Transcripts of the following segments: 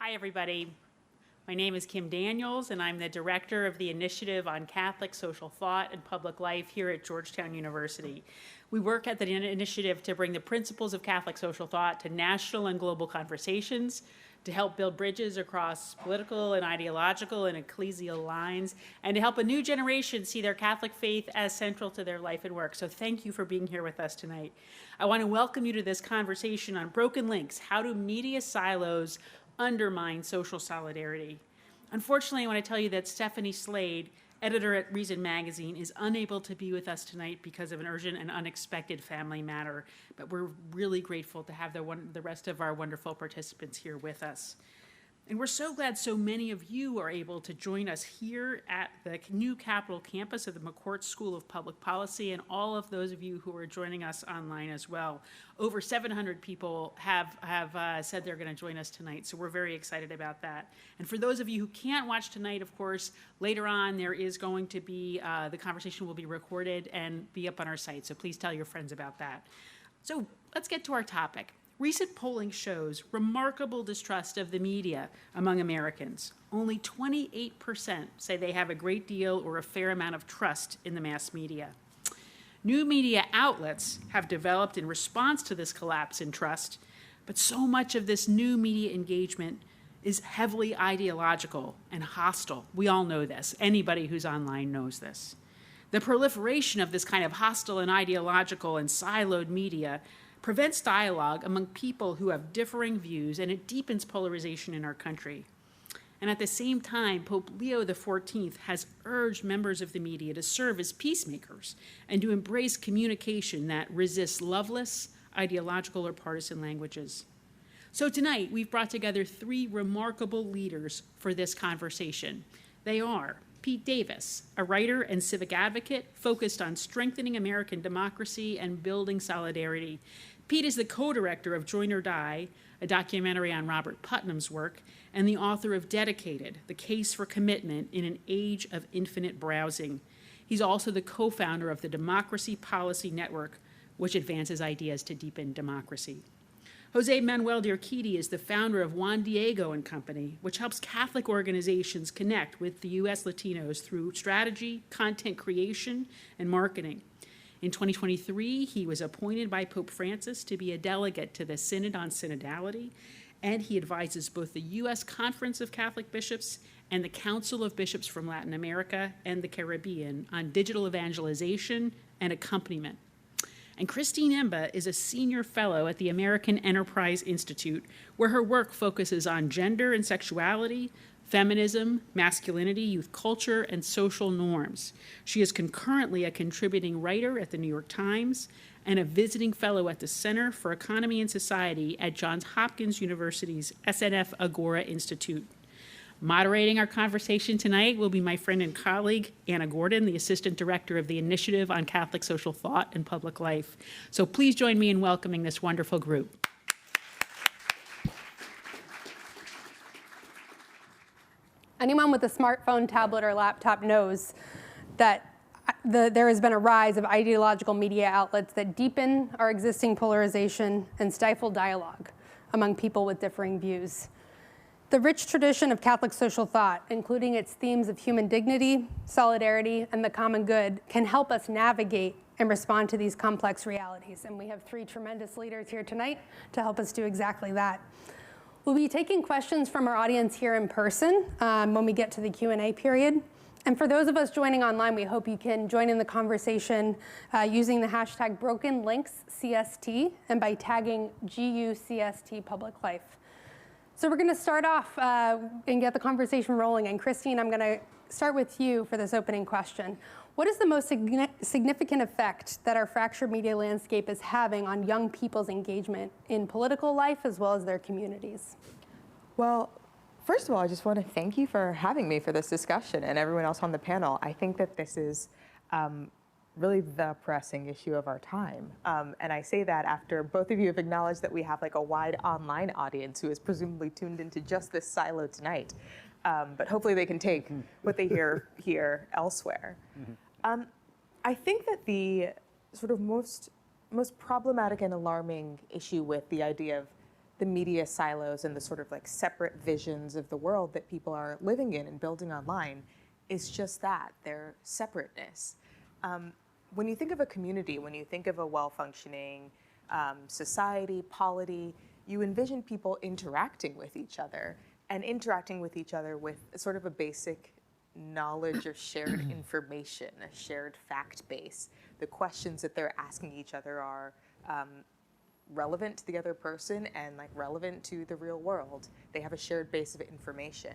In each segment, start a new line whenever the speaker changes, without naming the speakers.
Hi, everybody. My name is Kim Daniels, and I'm the director of the Initiative on Catholic Social Thought and Public Life here at Georgetown University. We work at the initiative to bring the principles of Catholic social thought to national and global conversations, to help build bridges across political and ideological and ecclesial lines, and to help a new generation see their Catholic faith as central to their life and work. So thank you for being here with us tonight. I want to welcome you to this conversation on broken links. How do media silos undermine social solidarity? Unfortunately, I want to tell you that Stephanie Slade, editor at Reason Magazine, is unable to be with us tonight because of an urgent and unexpected family matter, but we're really grateful to have the rest of our wonderful participants here with us. And we're so glad so many of you are able to join us here at the new Capitol campus of the McCourt School of Public Policy, and all of those of you who are joining us online as well. Over 700 people have said they're going to join us tonight, so we're very excited about that. And for those of you who can't watch tonight, of course, later on there is going to be, the conversation will be recorded and be up on our site, so please tell your friends about that. So let's get to our topic. Recent polling shows remarkable distrust of the media among Americans. Only 28% say they have a great deal or a fair amount of trust in the mass media. New media outlets have developed in response to this collapse in trust, but so much of this new media engagement is heavily ideological and hostile. We all know this. Anybody who's online knows this. The proliferation of this kind of hostile and ideological and siloed media prevents dialogue among people who have differing views, and it deepens polarization in our country. And at the same time, Pope Leo XIV has urged members of the media to serve as peacemakers and to embrace communication that resists loveless, ideological, or partisan languages. So tonight, we've brought together three remarkable leaders for this conversation. They are Pete Davis, a writer and civic advocate focused on strengthening American democracy and building solidarity. Pete is the co-director of Join or Die, a documentary on Robert Putnam's work, and the author of Dedicated, The Case for Commitment in an Age of Infinite Browsing. He's also the co-founder of the Democracy Policy Network, which advances ideas to deepen democracy. Jose Manuel de Urquidy is the founder of Juan Diego and Company, which helps Catholic organizations connect with the U.S. Latinos through strategy, content creation, and marketing. In 2023, he was appointed by Pope Francis to be a delegate to the Synod on Synodality, and he advises both the U.S. Conference of Catholic Bishops and the Council of Bishops from Latin America and the Caribbean on digital evangelization and accompaniment. And Christine Emba is a senior fellow at the American Enterprise Institute, where her work focuses on gender and sexuality, feminism, masculinity, youth culture, and social norms. She is concurrently a contributing writer at the New York Times and a visiting fellow at the Center for Economy and Society at Johns Hopkins University's SNF Agora Institute. Moderating our conversation tonight will be my friend and colleague, Anna Gordon, the Assistant Director of the Initiative on Catholic Social Thought and Public Life. So please join me in welcoming this wonderful group.
Anyone with a smartphone, tablet, or laptop knows that there has been a rise of ideological media outlets that deepen our existing polarization and stifle dialogue among people with differing views. The rich tradition of Catholic social thought, including its themes of human dignity, solidarity, and the common good, can help us navigate and respond to these complex realities. And we have three tremendous leaders here tonight to help us do exactly that. We'll be taking questions from our audience here in person when we get to the Q&A period. And for those of us joining online, we hope you can join in the conversation using the hashtag BrokenLinksCST and by tagging GUCST Public Life. So we're going to start off and get the conversation rolling. And Christine, I'm going to start with you for this opening question. What is the most significant effect that our fractured media landscape is having on young people's engagement in political life as well as their communities?
Well, first of all, I just want to thank you for having me for this discussion and everyone else on the panel. I think that this is really the pressing issue of our time. And I say that after both of you have acknowledged that we have like a wide online audience who is presumably tuned into just this silo tonight. But hopefully they can take what they hear here elsewhere. I think that the sort of most problematic and alarming issue with the idea of the media silos and the sort of like separate visions of the world that people are living in and building online is just that, their separateness. When you think of a community, when you think of a well-functioning society, polity, you envision people interacting with each other and interacting with each other with sort of a basic knowledge or shared information, a shared fact base. The questions that they're asking each other are relevant to the other person and like relevant to the real world. They have a shared base of information.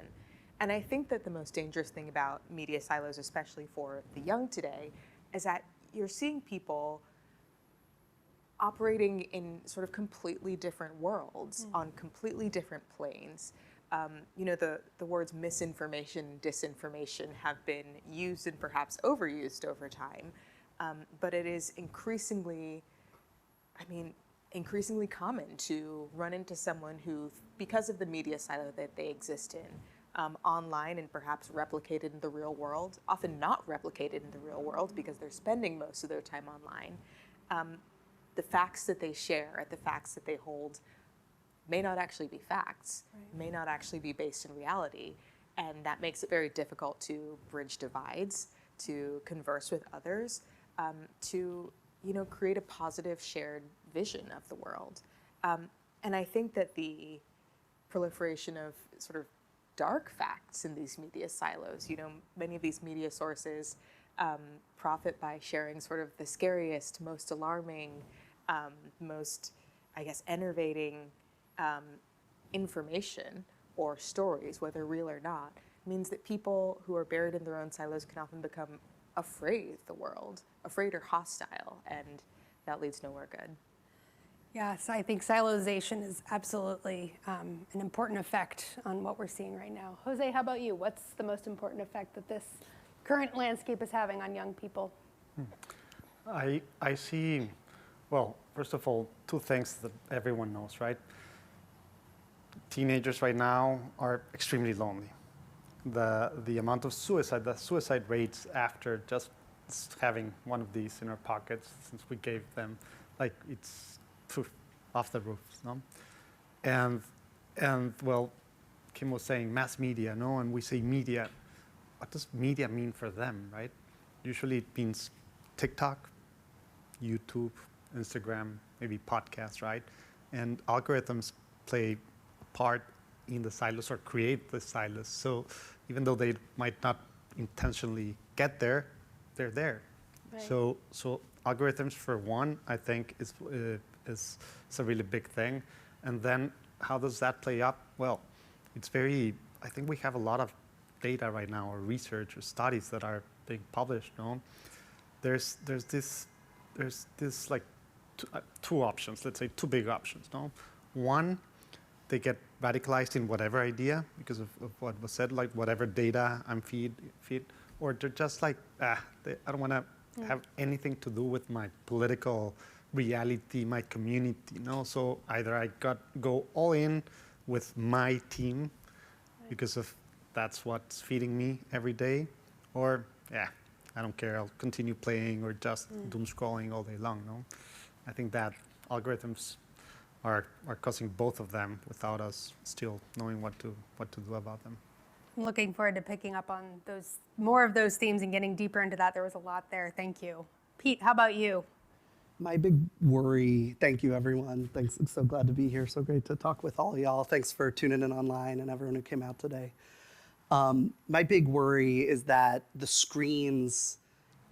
And I think that the most dangerous thing about media silos, especially for the young today, is that you're seeing people operating in sort of completely different worlds on completely different planes. The words misinformation, disinformation have been used and perhaps overused over time, but it is increasingly common to run into someone who, because of the media silo that they exist in, online and perhaps replicated in the real world, often not replicated in the real world because they're spending most of their time online, the facts that they share, the facts that they hold, may not actually be facts, may not actually be based in reality. And that makes it very difficult to bridge divides, to converse with others, to create a positive shared vision of the world. And I think that the proliferation of sort of dark facts in these media silos, many of these media sources profit by sharing sort of the scariest, most alarming, most, enervating information or stories, whether real or not, means that people who are buried in their own silos can often become afraid of the world, afraid or hostile, and that leads nowhere good.
Yes, I think silozation is absolutely an important effect on what we're seeing right now. Jose, how about you? What's the most important effect that this current landscape is having on young people?
I see, well, first of all, two things that everyone knows, right? Teenagers right now are extremely lonely. The amount of the suicide rates after just having one of these in our pockets, since we gave them, it's off the roof, no? And well, Kim was saying mass media, no? And we say media. What does media mean for them, right? Usually it means TikTok, YouTube, Instagram, maybe podcasts, right? And algorithms play a part in the silos or create the silos. So even though they might not intentionally get there, they're there. Right. So algorithms, for one, I think is a really big thing. And then how does that play up? Well, I think we have a lot of data right now, or research or studies that are being published, no? There's this like two options, let's say two big options, no? One, they get radicalized in whatever idea because of what was said, like whatever data I'm feed, or they're just like, I don't want to have anything to do with my political reality, my community, no? So either I go all in with my team because of that's what's feeding me every day, or I don't care, I'll continue playing or just doom scrolling all day long, no? I think that algorithms are causing both of them without us still knowing what to do about them.
I'm looking forward to picking up on more of those themes and getting deeper into that. There was a lot there. Thank you. Pete, how about you?
My big worry, thank you everyone. Thanks, I'm so glad to be here. So great to talk with all y'all. Thanks for tuning in online and everyone who came out today. My big worry is that the screens,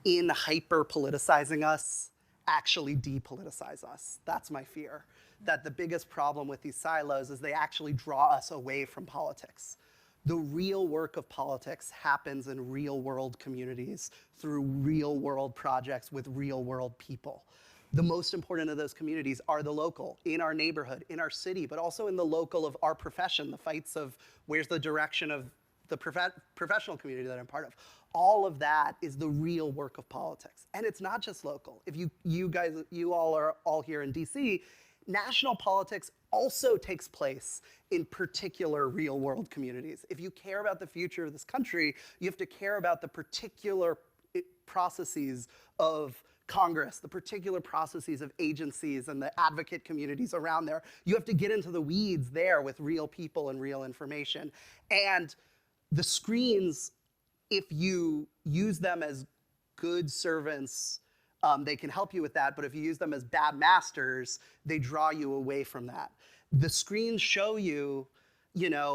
in hyper-politicizing us, actually depoliticize us. That's my fear. That the biggest problem with these silos is they actually draw us away from politics. The real work of politics happens in real-world communities through real-world projects with real-world people. The most important of those communities are the local, in our neighborhood, in our city, but also in the local of our profession, the fights of where's the direction of the professional community that I'm part of. All of that is the real work of politics. And it's not just local. If you all are all here in DC, national politics also takes place in particular real world communities. If you care about the future of this country, you have to care about the particular processes of Congress, the particular processes of agencies and the advocate communities around there. You have to get into the weeds there with real people and real information. And the screens, if you use them as good servants, they can help you with that. But if you use them as bad masters, they draw you away from that. The screens show you,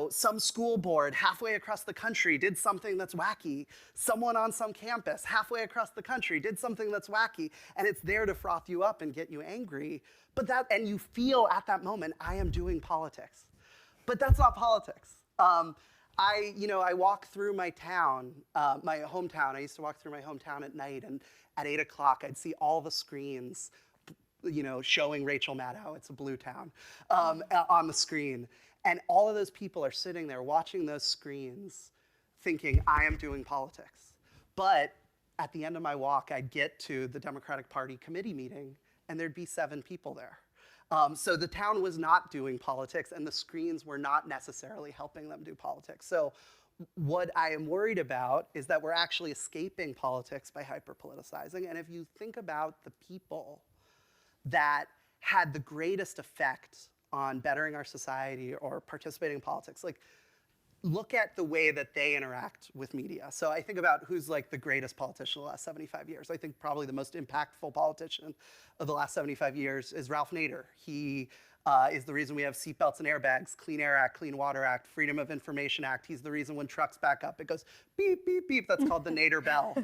some school board halfway across the country did something that's wacky. Someone on some campus halfway across the country did something that's wacky, and it's there to froth you up and get you angry. And you feel at that moment, I am doing politics. But that's not politics. I walk through my town, my hometown. I used to walk through my hometown at night, and at 8 o'clock, I'd see all the screens, showing Rachel Maddow, it's a blue town, on the screen. And all of those people are sitting there watching those screens thinking, I am doing politics. But at the end of my walk, I'd get to the Democratic Party committee meeting, and there'd be 7 people there. So the town was not doing politics, and the screens were not necessarily helping them do politics. So what I am worried about is that we're actually escaping politics by hyper-politicizing. And if you think about the people that had the greatest effect on bettering our society or participating in politics, look at the way that they interact with media. So I think about who's the greatest politician of the last 75 years. I think probably the most impactful politician of the last 75 years is Ralph Nader. He is the reason we have seatbelts and airbags, Clean Air Act, Clean Water Act, Freedom of Information Act. He's the reason when trucks back up, it goes beep, beep, beep. That's called the Nader bell.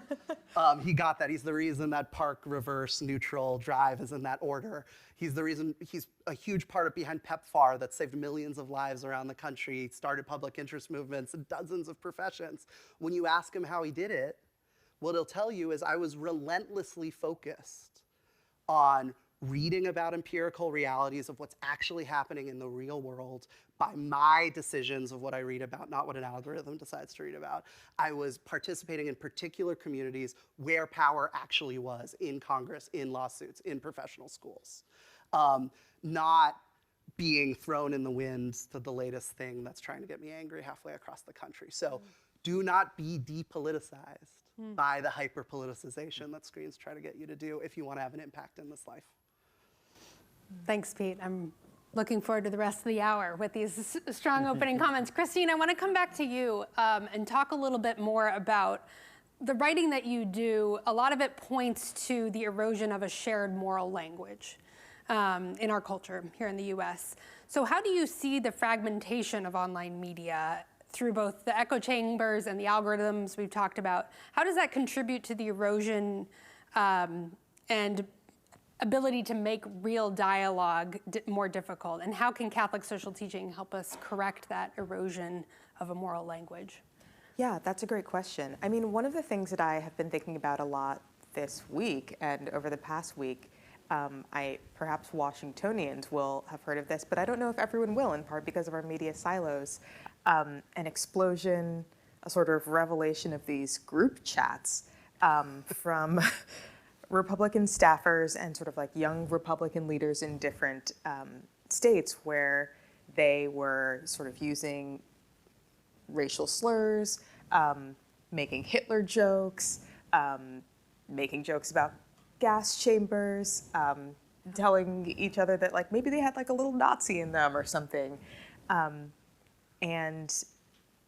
He got that. He's the reason that park, reverse, neutral, drive is in that order. He's the reason, he's a huge part behind PEPFAR that saved millions of lives around the country, he started public interest movements in dozens of professions. When you ask him how he did it, what he'll tell you is I was relentlessly focused on reading about empirical realities of what's actually happening in the real world by my decisions of what I read about, not what an algorithm decides to read about. I was participating in particular communities where power actually was, in Congress, in lawsuits, in professional schools. Not being thrown in the wind to the latest thing that's trying to get me angry halfway across the country. So do not be depoliticized by the hyper-politicization that screens try to get you to do if you want to have an impact in this life.
Thanks, Pete. I'm looking forward to the rest of the hour with these strong opening comments. Christine, I want to come back to you and talk a little bit more about the writing that you do. A lot of it points to the erosion of a shared moral language in our culture here in the US. So how do you see the fragmentation of online media through both the echo chambers and the algorithms we've talked about? How does that contribute to the erosion and ability to make real dialogue more difficult? And how can Catholic social teaching help us correct that erosion of a moral language?
Yeah, that's a great question. I mean, one of the things that I have been thinking about a lot this week and over the past week, perhaps Washingtonians will have heard of this, but I don't know if everyone will, in part because of our media silos. An explosion, a sort of revelation of these group chats from Republican staffers and sort of young Republican leaders in different states where they were sort of using racial slurs, making Hitler jokes, making jokes about gas chambers, telling each other that maybe they had a little Nazi in them or something. And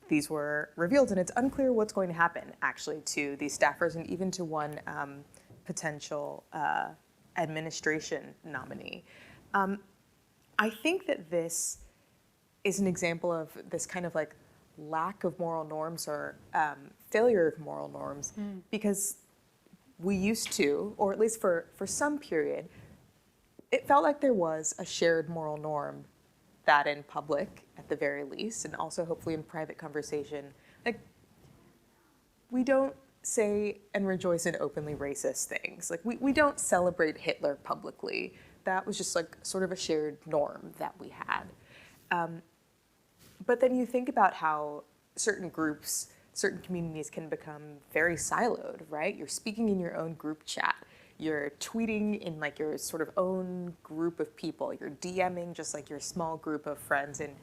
these were revealed, and it's unclear what's going to happen actually to these staffers and even to one potential administration nominee. I think that this is an example of this kind of lack of moral norms or failure of moral norms, because we used to, or at least for some period, it felt like there was a shared moral norm that in public, at the very least, and also hopefully in private conversation, we don't say and rejoice in openly racist things. We don't celebrate Hitler publicly. That was just sort of a shared norm that we had. But then you think about how certain groups, certain communities can become very siloed, right? You're speaking in your own group chat. You're tweeting in your sort of own group of people. You're DMing just your small group of friends. And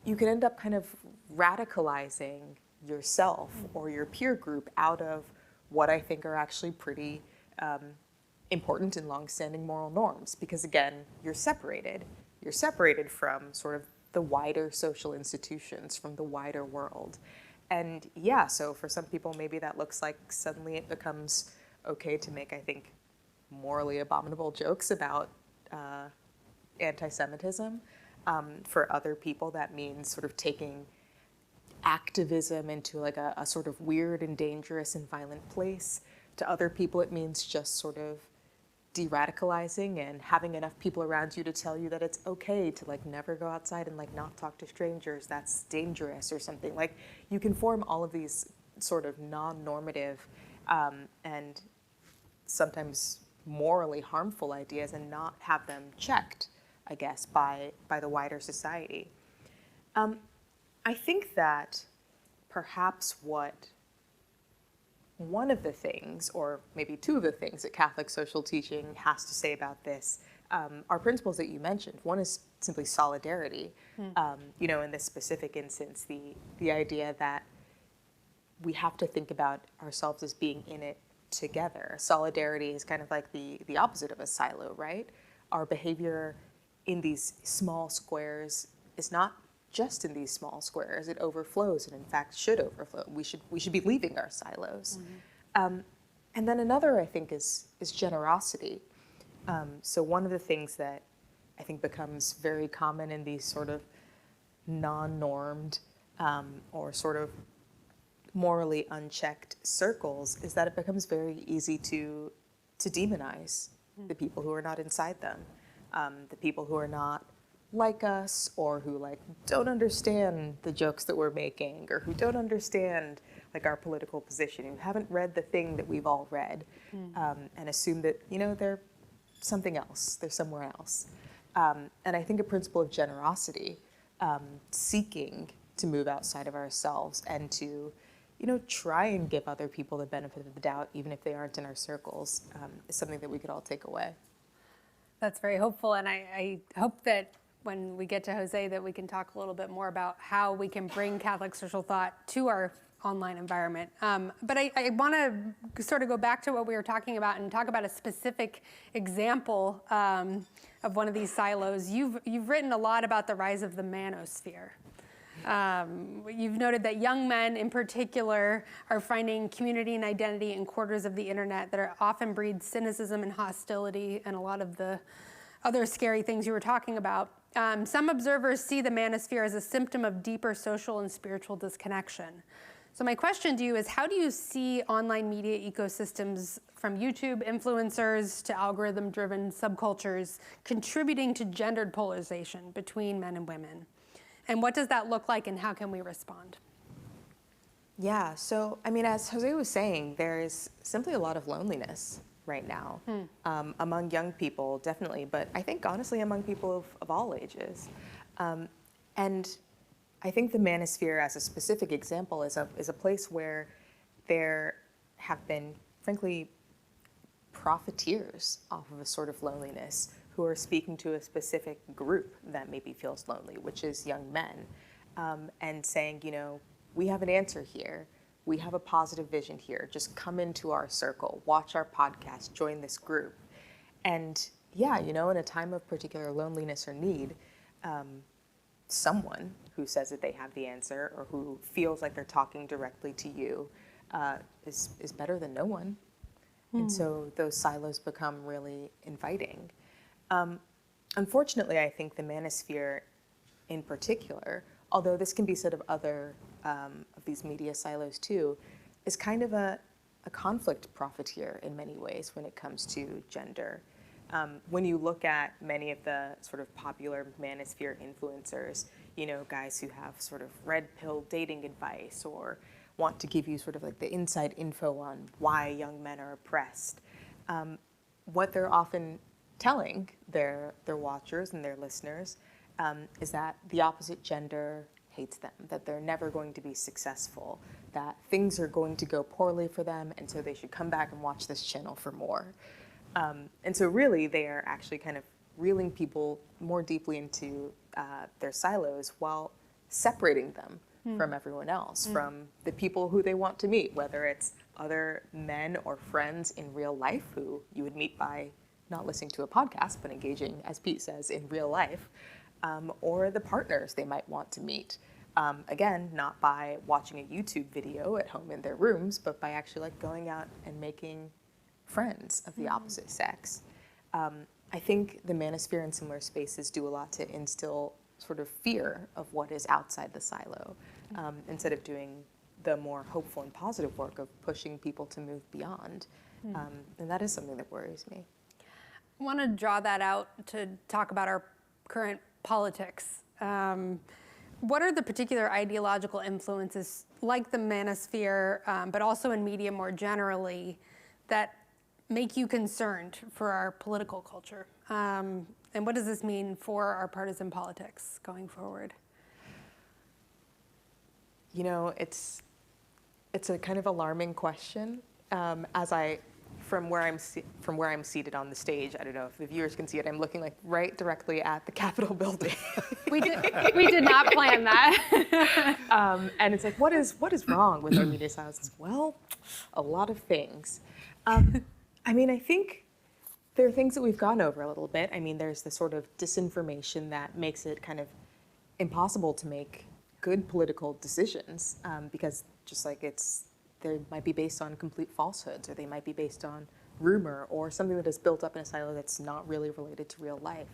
you can end up kind of radicalizing yourself or your peer group out of what I think are actually pretty important and longstanding moral norms, because again, you're separated. You're separated from sort of the wider social institutions, from the wider world. And yeah, so for some people, maybe that looks like suddenly it becomes okay to make, I think, morally abominable jokes about anti-Semitism. For other people, that means sort of taking activism into like a sort of weird and dangerous and violent place. To other people, it means just sort of de-radicalizing and having enough people around you to tell you that it's okay to like never go outside and like not talk to strangers, that's dangerous or something. Like you can form all of these sort of non-normative and sometimes morally harmful ideas and not have them checked, I guess, by the wider society. I think that perhaps one of the things, or maybe two of the things that Catholic social teaching has to say about this are principles that you mentioned. One is simply solidarity. You know, in this specific instance, the idea that we have to think about ourselves as being in it together. Solidarity is kind of like the opposite of a silo, right? Our behavior in these small squares is not just in these small squares. It overflows, and in fact should overflow. We should be leaving our silos. And then another, I think, is generosity. So one of the things that I think becomes very common in these sort of non-normed or sort of morally unchecked circles is that it becomes very easy to demonize the people who are not inside them, the people who are not like us, or who like don't understand the jokes that we're making, or who don't understand like our political position, who haven't read the thing that we've all read, and assume that, you know, they're something else, they're somewhere else. And I think a principle of generosity, seeking to move outside of ourselves and to, you know, try and give other people the benefit of the doubt, even if they aren't in our circles, is something that we could all take away.
That's very hopeful, and I hope that when we get to Jose that we can talk a little bit more about how we can bring Catholic social thought to our online environment. But I want to sort of go back to what we were talking about and talk about a specific example of one of these silos. You've written a lot about the rise of the manosphere. You've noted that young men in particular are finding community and identity in quarters of the internet that often breed cynicism and hostility and a lot of the other scary things you were talking about. Some observers see the manosphere as a symptom of deeper social and spiritual disconnection. So my question to you is, how do you see online media ecosystems, from YouTube influencers to algorithm-driven subcultures, contributing to gendered polarization between men and women? And what does that look like, and how can we respond?
Yeah, so I mean, as Jose was saying, there is simply a lot of loneliness right now among young people, definitely, but I think honestly among people of all ages. And I think the manosphere, as a specific example, is a place where there have been, frankly, profiteers off of a sort of loneliness who are speaking to a specific group that maybe feels lonely, which is young men, and saying, you know, we have an answer here. We have a positive vision here. Just come into our circle, watch our podcast, join this group. And yeah, you know, in a time of particular loneliness or need, someone who says that they have the answer or who feels like they're talking directly to you is better than no one. And so those silos become really inviting. Unfortunately, I think the manosphere in particular, although this can be said of other of these media silos too, is kind of a conflict profiteer in many ways when it comes to gender. When you look at many of the sort of popular manosphere influencers, you know, guys who have sort of red pill dating advice or want to give you sort of like the inside info on why young men are oppressed, what they're often telling their watchers and their listeners is that the opposite gender hates them, that they're never going to be successful, that things are going to go poorly for them, and so they should come back and watch this channel for more. And so really they are actually kind of reeling people more deeply into their silos while separating them from everyone else, from the people who they want to meet, whether it's other men or friends in real life who you would meet by not listening to a podcast, but engaging, as Pete says, in real life, or the partners they might want to meet. Again, not by watching a YouTube video at home in their rooms, but by actually like going out and making friends of the opposite sex. I think the manosphere and similar spaces do a lot to instill sort of fear of what is outside the silo, instead of doing the more hopeful and positive work of pushing people to move beyond. And that is something that worries me.
I want to draw that out to talk about our current politics. What are the particular ideological influences, like the manosphere, but also in media more generally, that make you concerned for our political culture? And what does this mean for our partisan politics going forward?
You know, it's a kind of alarming question. From where I'm seated on the stage, I don't know if the viewers can see it. I'm looking like right directly at the Capitol building.
We did not plan that.
And it's like, what is wrong with our media silos? Well, a lot of things. I mean, I think there are things that we've gone over a little bit. I mean, there's the sort of disinformation that makes it kind of impossible to make good political decisions, because just like they might be based on complete falsehoods, or they might be based on rumor, or something that is built up in a silo that's not really related to real life.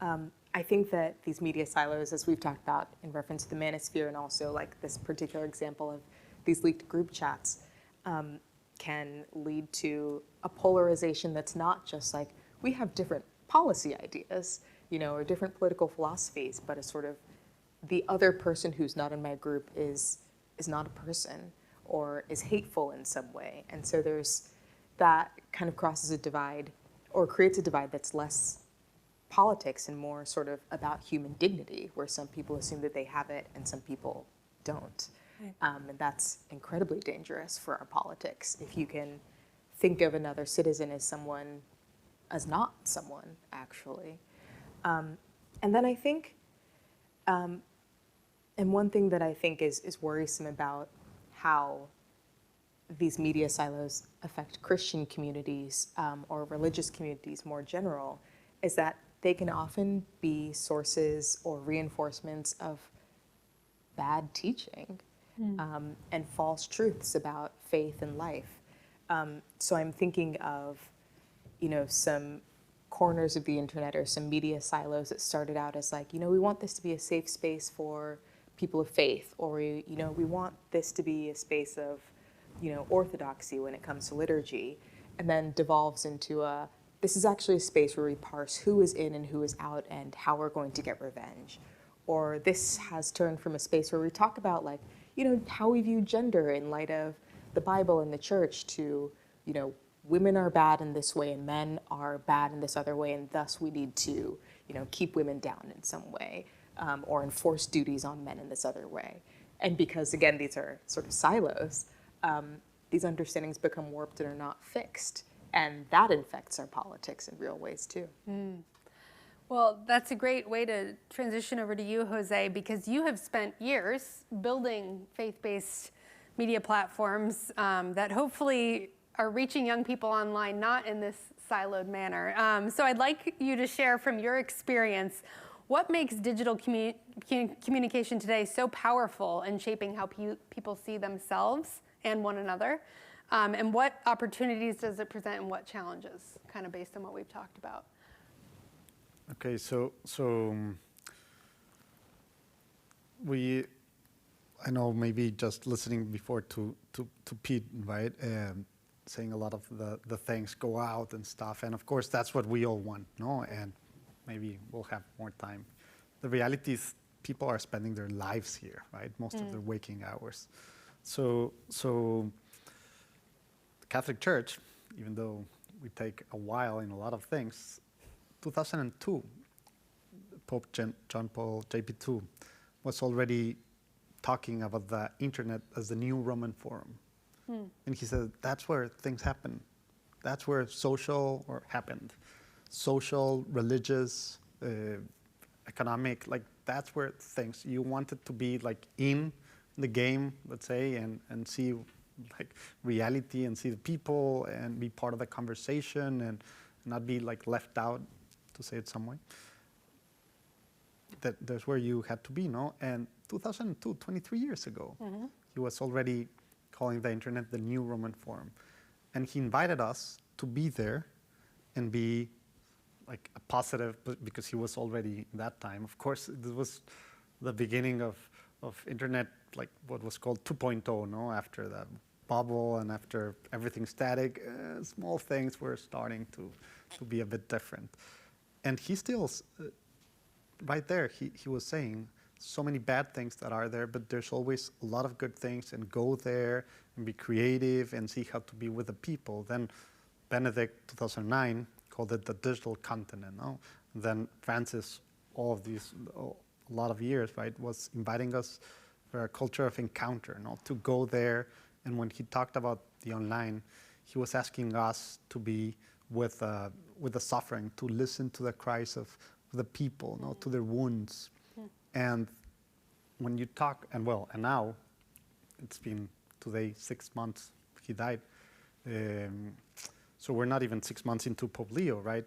I think that these media silos, as we've talked about in reference to the manosphere, and also like this particular example of these leaked group chats, can lead to a polarization that's not just like, we have different policy ideas, you know, or different political philosophies, but a sort of the other person who's not in my group is not a person, or is hateful in some way. And so there's that kind of crosses a divide, or creates a divide that's less politics and more sort of about human dignity, where some people assume that they have it and some people don't. And that's incredibly dangerous for our politics. If you can think of another citizen as not someone, actually. And then I think, and one thing that I think is worrisome about how these media silos affect Christian communities, or religious communities more general, is that they can often be sources or reinforcements of bad teaching, and false truths about faith and life. So I'm thinking of, you know, some corners of the internet or some media silos that started out as like, you know, we want this to be a safe space for people of faith, or we want this to be a space of, you know, orthodoxy when it comes to liturgy, and then devolves into this is actually a space where we parse who is in and who is out and how we're going to get revenge. Or this has turned from a space where we talk about, like, you know, how we view gender in light of the Bible and the church, to, you know, women are bad in this way and men are bad in this other way, and thus we need to, you know, keep women down in some way, or enforce duties on men in this other way. And because, again, these are sort of silos, these understandings become warped and are not fixed. And that infects our politics in real ways, too.
Well, that's a great way to transition over to you, Jose, because you have spent years building faith-based media platforms that hopefully are reaching young people online, not in this siloed manner. So I'd like you to share from your experience, what makes digital communication today so powerful in shaping how people see themselves and one another? And what opportunities does it present and what challenges, kind of based on what we've talked about?
Okay, so I know maybe just listening before to Pete, right, saying a lot of the things go out and stuff, and of course that's what we all want, no? And maybe we'll have more time. The reality is people are spending their lives here, right? Most of their waking hours. So the Catholic Church, even though we take a while in a lot of things, 2002, Pope John Paul JP2 was already talking about the internet as the new Roman Forum. And he said, that's where things happen. That's where happened. Social, religious, economic, like that's where things, you wanted to be like in the game, let's say, and see like reality and see the people and be part of the conversation and not be like left out, to say it some way. That's where you had to be, no? And 2002, 23 years ago, he was already calling the internet the new Roman Forum. And he invited us to be there and be like a positive, because he was already in that time. Of course, this was the beginning of internet, like what was called 2.0, no? After the bubble and after everything static, small things were starting to be a bit different. And he still, right there, he was saying so many bad things that are there, but there's always a lot of good things, and go there and be creative and see how to be with the people. Then Benedict, 2009, called it the digital continent, no? Then Francis, all of these, a lot of years, right, was inviting us for a culture of encounter, no? To go there. And when he talked about the online, he was asking us to be with the suffering, to listen to the cries of the people, no? To their wounds. And when you talk, and now it's been today 6 months he died. So we're not even 6 months into Pope Leo, right?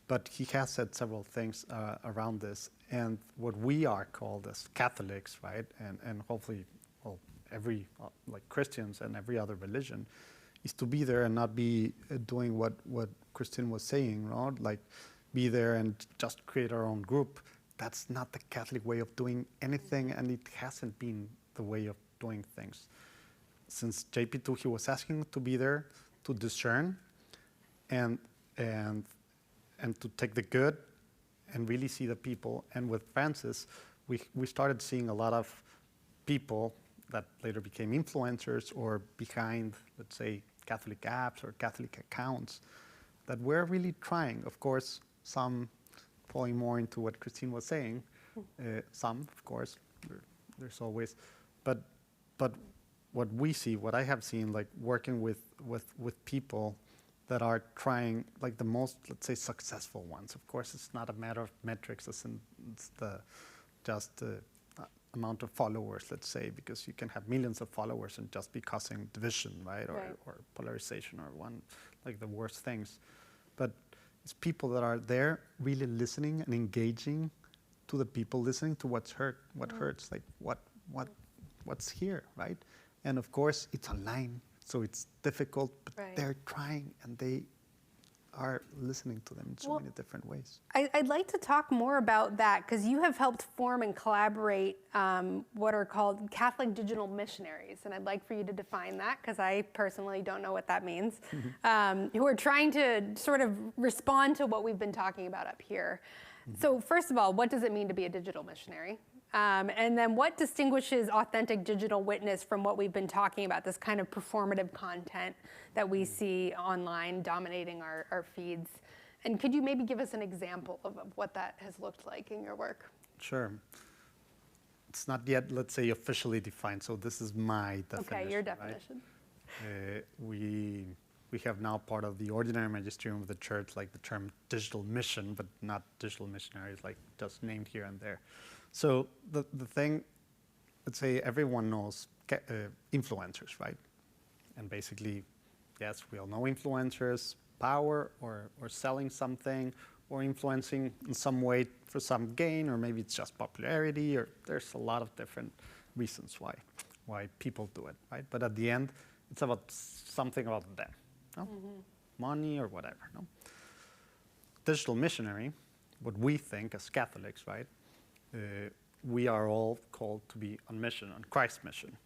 But he has said several things around this. And what we are called as Catholics, right? And hopefully, well, every, like Christians and every other religion, is to be there and not be doing what Christine was saying, right? Like be there and just create our own group. That's not the Catholic way of doing anything, and it hasn't been the way of doing things. Since JP2, he was asking to be there to discern and to take the good and really see the people. And with Francis, we started seeing a lot of people that later became influencers or behind, let's say, Catholic apps or Catholic accounts that were really trying. Of course, some falling more into what Christine was saying. Some, of course, there's always, but what we see, what I have seen, like working with people that are trying, like the most, let's say, successful ones. Of course, it's not a matter of metrics, it's just the amount of followers, let's say, because you can have millions of followers and just be causing division, right? Or polarization, or one, like the worst things. But it's people that are there really listening and engaging to the people, listening to what hurts, like what's here, right? And of course, it's online, so it's difficult, but they're trying and they are listening to them in so many different ways.
I'd like to talk more about that, because you have helped form and collaborate what are called Catholic digital missionaries, and I'd like for you to define that, because I personally don't know what that means, who are trying to sort of respond to what we've been talking about up here. So first of all, what does it mean to be a digital missionary? And then what distinguishes authentic digital witness from what we've been talking about, this kind of performative content that we see online dominating our feeds? And could you maybe give us an example of what that has looked like in your work?
Sure. It's not yet, let's say, officially defined, so this is my definition.
Okay, your definition.
Right? We have now part of the ordinary magisterium of the church, like the term digital mission, but not digital missionaries, like just named here and there. So the thing, let's say everyone knows influencers, right? And basically, yes, we all know influencers, power or selling something or influencing in some way for some gain, or maybe it's just popularity, or there's a lot of different reasons why people do it, right? But at the end, it's about something about them, no? Money or whatever, no? Digital missionary, what we think as Catholics, right? We are all called to be on mission, on Christ's mission,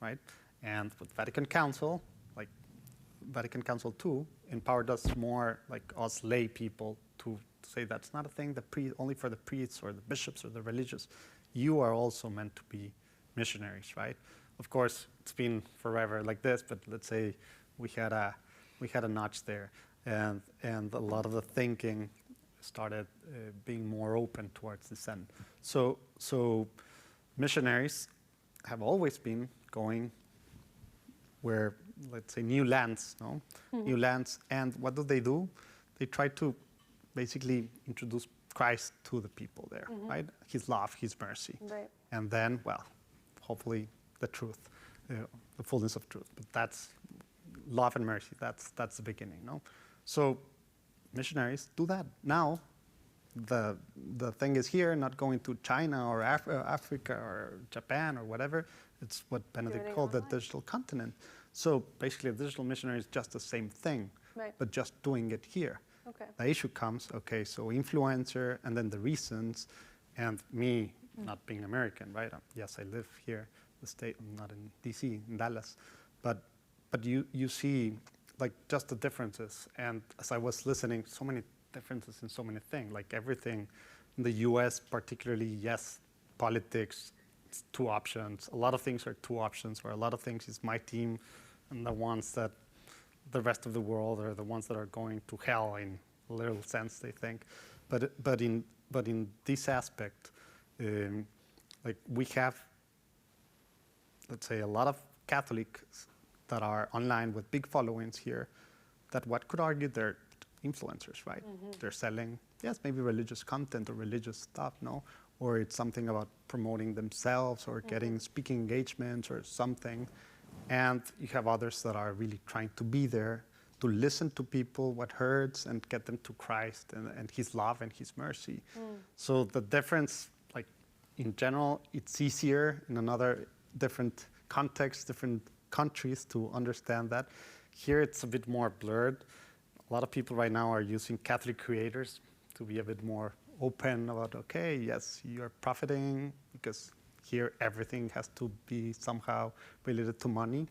right? And with Vatican Council, like Vatican Council II, empowered us more, like us lay people, to say that's not a thing that only for the priests or the bishops or the religious. You are also meant to be missionaries, right? Of course, it's been forever like this, but let's say we had a notch there, and a lot of the thinking started being more open towards this end. So missionaries have always been going where, let's say, new lands, no? New lands, and what do? They try to basically introduce Christ to the people there, right? His love, his mercy.
Right.
And then, well, hopefully the truth the fullness of truth. But that's love and mercy. That's the beginning, no? So missionaries do that. Now, the thing is here, not going to China or Africa or Japan or whatever. It's what Benedict called the digital continent. So basically, a digital missionary is just the same thing,
Right.
but just doing it here.
Okay.
The issue comes, okay, so influencer, and then the reasons, and me not being American, right? Yes, I live here, the state, I'm not in DC, in Dallas, but you see like just the differences. And as I was listening, so many differences in so many things, like everything in the US particularly, yes, politics, it's two options. A lot of things are two options, or a lot of things is my team and the ones that the rest of the world are the ones that are going to hell in a literal sense, they think. But in this aspect, like we have, let's say, a lot of Catholics that are online with big followings here, that what could argue they're influencers, right? They're selling, yes, maybe religious content or religious stuff, no? Or it's something about promoting themselves or getting speaking engagements or something. And you have others that are really trying to be there, to listen to people, what hurts, and get them to Christ and His love and His mercy. So the difference, like in general, it's easier in another different context, different countries to understand that. Here it's a bit more blurred. A lot of people right now are using Catholic creators to be a bit more open about, okay, yes, you're profiting, because here everything has to be somehow related to money.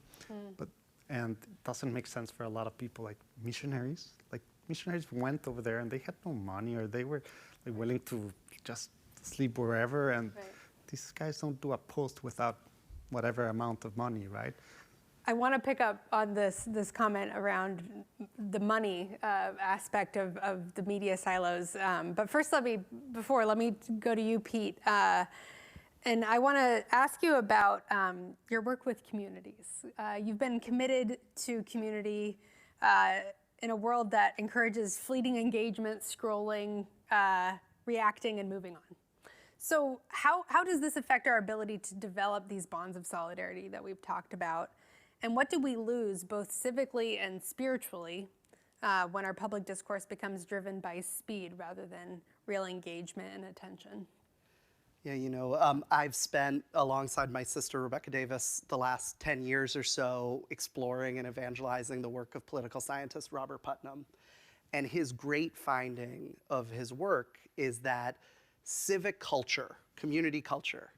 And it doesn't make sense for a lot of people, like missionaries. Like missionaries went over there and they had no money, or they were like, willing to just sleep wherever. And these guys don't do a post without whatever amount of money, right?
I want to pick up on this comment around the money aspect of the media silos. But first, let me go to you, Pete. And I want to ask you about your work with communities. You've been committed to community in a world that encourages fleeting engagement, scrolling, reacting, and moving on. So how does this affect our ability to develop these bonds of solidarity that we've talked about? And what do we lose, both civically and spiritually, when our public discourse becomes driven by speed rather than real engagement and attention?
Yeah, you know, I've spent, alongside my sister, Rebecca Davis, the last 10 years or so exploring and evangelizing the work of political scientist Robert Putnam. And his great finding of his work is that civic culture, community culture,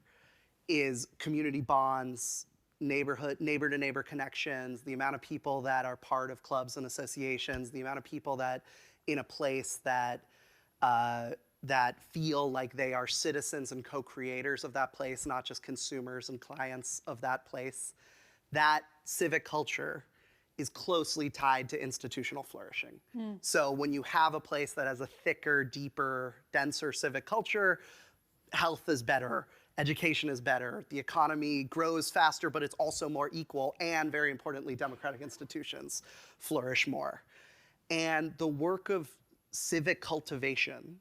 is community bonds, neighbor-to-neighbor connections, the amount of people that are part of clubs and associations, the amount of people that in a place that feel like they are citizens and co-creators of that place, not just consumers and clients of that place. That civic culture is closely tied to institutional flourishing. So when you have a place that has a thicker, deeper, denser civic culture, health is better, education is better, the economy grows faster, but it's also more equal, and very importantly, democratic institutions flourish more. And the work of civic cultivation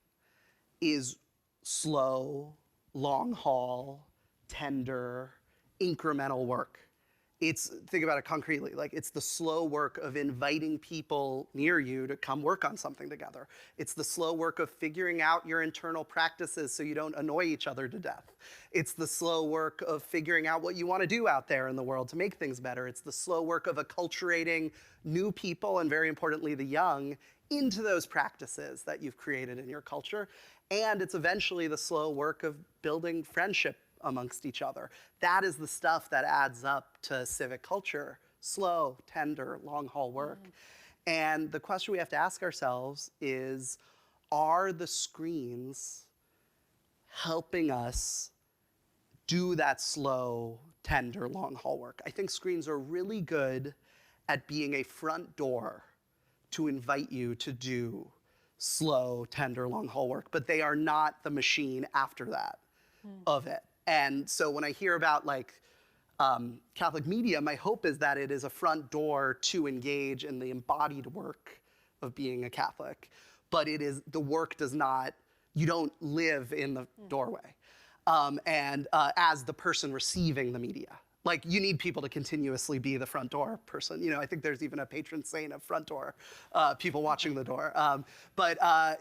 is slow, long haul, tender, incremental work. Think about it concretely, like it's the slow work of inviting people near you to come work on something together. It's the slow work of figuring out your internal practices so you don't annoy each other to death. It's the slow work of figuring out what you want to do out there in the world to make things better. It's the slow work of acculturating new people, and very importantly, the young, into those practices that you've created in your culture. And it's eventually the slow work of building friendship amongst each other. That is the stuff that adds up to civic culture. Slow, tender, long haul work. And the question we have to ask ourselves is, are the screens helping us do that slow, tender, long haul work? I think screens are really good at being a front door to invite you to do slow, tender, long haul work, but they are not the machine after that of it. And so when I hear about like Catholic media, my hope is that it is a front door to engage in the embodied work of being a Catholic, but it is, the work does not, you don't live in the doorway as the person receiving the media. Like, you need people to continuously be the front door person. You know, I think there's even a patron saint of front door, people watching the door.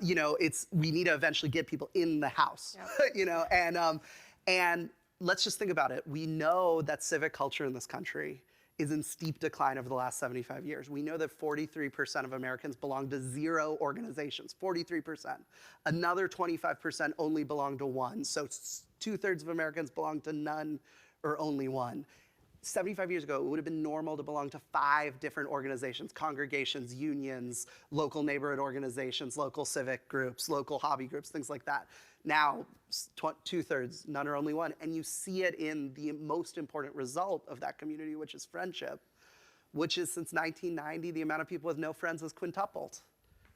You know, we need to eventually get people in the house, you know, and let's just think about it. We know that civic culture in this country is in steep decline over the last 75 years. We know that 43% of Americans belong to 0 organizations, 43%. Another 25% only belong to one. So 2/3 of Americans belong to none or only one. 75 years ago, it would have been normal to belong to 5 different organizations, congregations, unions, local neighborhood organizations, local civic groups, local hobby groups, things like that. Now, 2/3, none or only one. And you see it in the most important result of that community, which is friendship, which is since 1990, the amount of people with no friends has quintupled.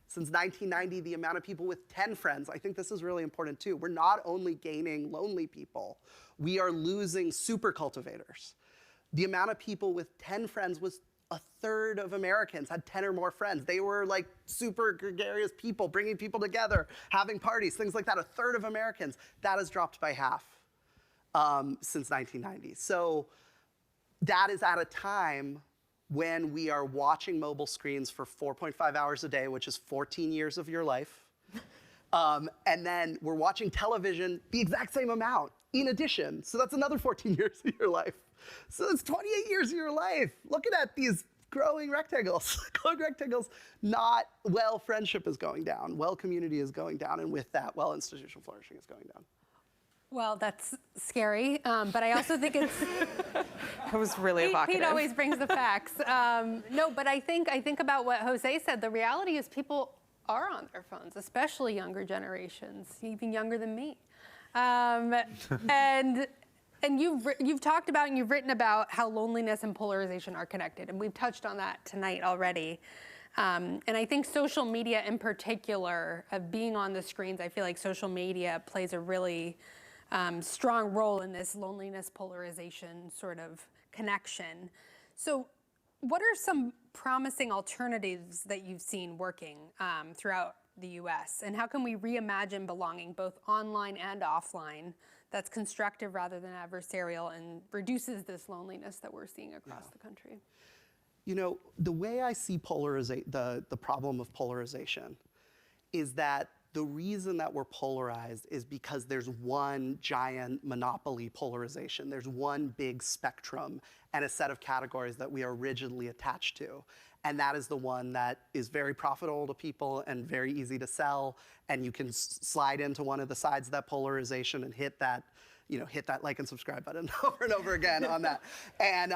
Since 1990, the amount of people with 10 friends, I think this is really important too. We're not only gaining lonely people, we are losing super cultivators. The amount of people with 10 friends was 1/3 of Americans had 10 or more friends. They were like super gregarious people, bringing people together, having parties, things like that. 1/3 of Americans, that has dropped by half since 1990. So that is at a time when we are watching mobile screens for 4.5 hours a day, which is 14 years of your life. And then we're watching television the exact same amount in addition. So that's another 14 years of your life. So that's 28 years of your life. Looking at these growing rectangles, not well friendship is going down, well community is going down, and with that, well institutional flourishing is going down.
Well, that's scary, but I also think it's.
That was really evocative.
Pete always brings the facts. No, but I think about what Jose said. The reality is people are on their phones, especially younger generations, even younger than me. And you've talked about and you've written about how loneliness and polarization are connected, and we've touched on that tonight already. And I think social media in particular, of being on the screens, I feel like social media plays a really strong role in this loneliness polarization sort of connection. So what are some promising alternatives that you've seen working throughout the US? And how can we reimagine belonging both online and offline that's constructive rather than adversarial and reduces this loneliness that we're seeing across the country?
You know, the way I see the problem of polarization is that the reason that we're polarized is because there's one giant monopoly polarization. There's one big spectrum and a set of categories that we are rigidly attached to. And that is the one that is very profitable to people and very easy to sell. And you can slide into one of the sides of that polarization and hit that like and subscribe button over and over again on that. And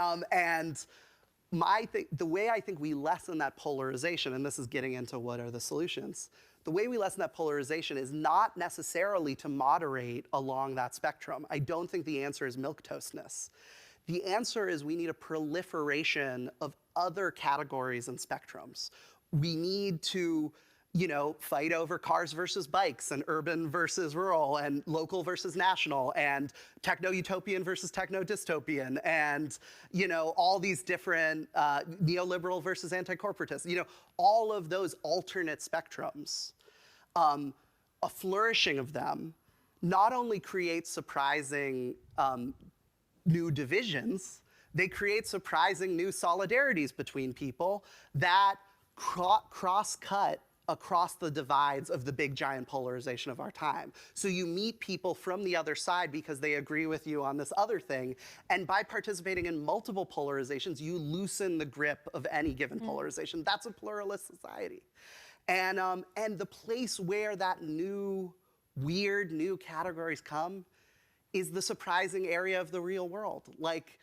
the way I think we lessen that polarization, and this is getting into what are the solutions, the way we lessen that polarization is not necessarily to moderate along that spectrum. I don't think the answer is milquetoastness. The answer is we need a proliferation of other categories and spectrums. We need to, fight over cars versus bikes and urban versus rural and local versus national and techno-utopian versus techno-dystopian and, all these different neoliberal versus anti-corporatist, all of those alternate spectrums. A flourishing of them not only creates surprising new divisions, they create surprising new solidarities between people that cross-cut across the divides of the big giant polarization of our time. So you meet people from the other side because they agree with you on this other thing, and by participating in multiple polarizations, you loosen the grip of any given polarization. That's a pluralist society. And the place where that weird new categories come is the surprising area of the real world. Like,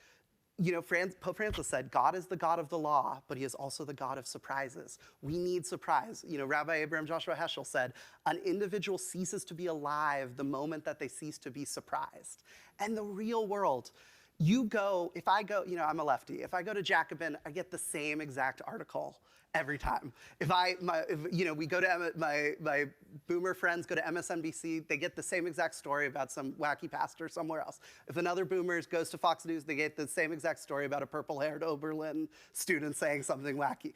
Pope Francis said, God is the God of the law, but he is also the God of surprises. We need surprise. Rabbi Abraham Joshua Heschel said, an individual ceases to be alive the moment that they cease to be surprised. And the real world, if I go, I'm a lefty, if I go to Jacobin, I get the same exact article every time. If we go to my boomer friends go to MSNBC, they get the same exact story about some wacky pastor somewhere else. If another boomer goes to Fox News, they get the same exact story about a purple-haired Oberlin student saying something wacky.